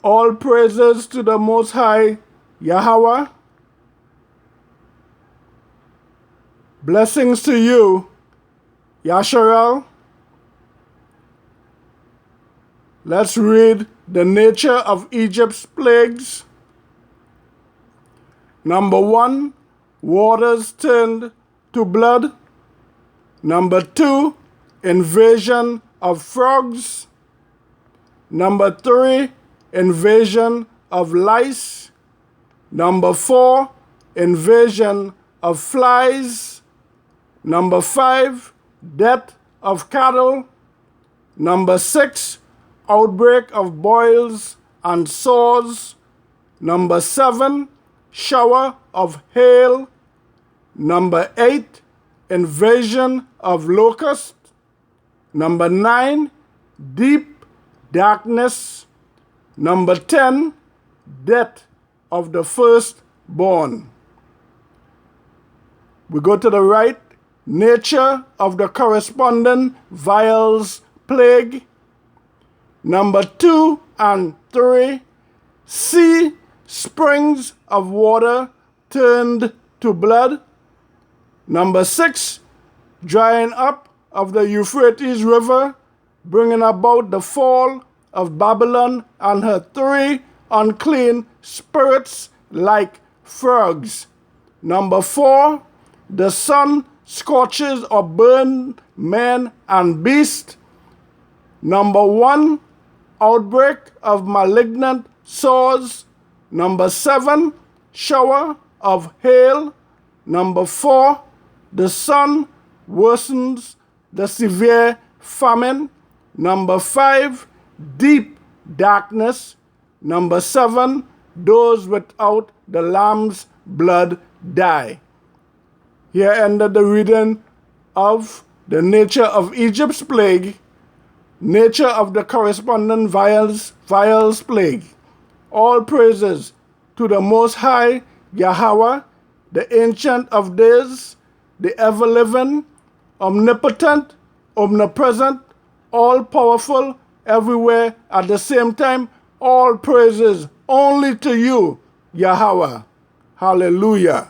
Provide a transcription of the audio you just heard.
All praises to the Most High Yahweh. Blessings to you, Yasharal. Let's read the nature of Egypt's plagues. Number 1, waters turned to blood. Number 2, invasion of frogs. Number 3, invasion of lice. Number 4, invasion of flies. Number 5, death of cattle. Number 6, outbreak of boils and sores. Number 7, shower of hail. Number 8, invasion of locusts. Number 9, deep darkness. Number 10, death of the firstborn. We go to the right, nature of the corresponding vials plague. Number 2 and 3, see springs of water turned to blood. Number 6, drying up of the Euphrates River, bringing about the fall of Babylon and her 3 unclean spirits like frogs. Number 4, the sun scorches or burns man and beast. Number 1, outbreak of malignant sores. Number 7, shower of hail. Number 4, the sun worsens the severe famine. Number 5, deep darkness. Number 7, those without the lamb's blood die. Here ended the reading of the nature of Egypt's plague, nature of the corresponding vials plague. All praises to the Most High Yahweh, the Ancient of Days, the ever-living, omnipotent, omnipresent, all-powerful, everywhere at the same time. All praises only to you, Yahweh. Hallelujah.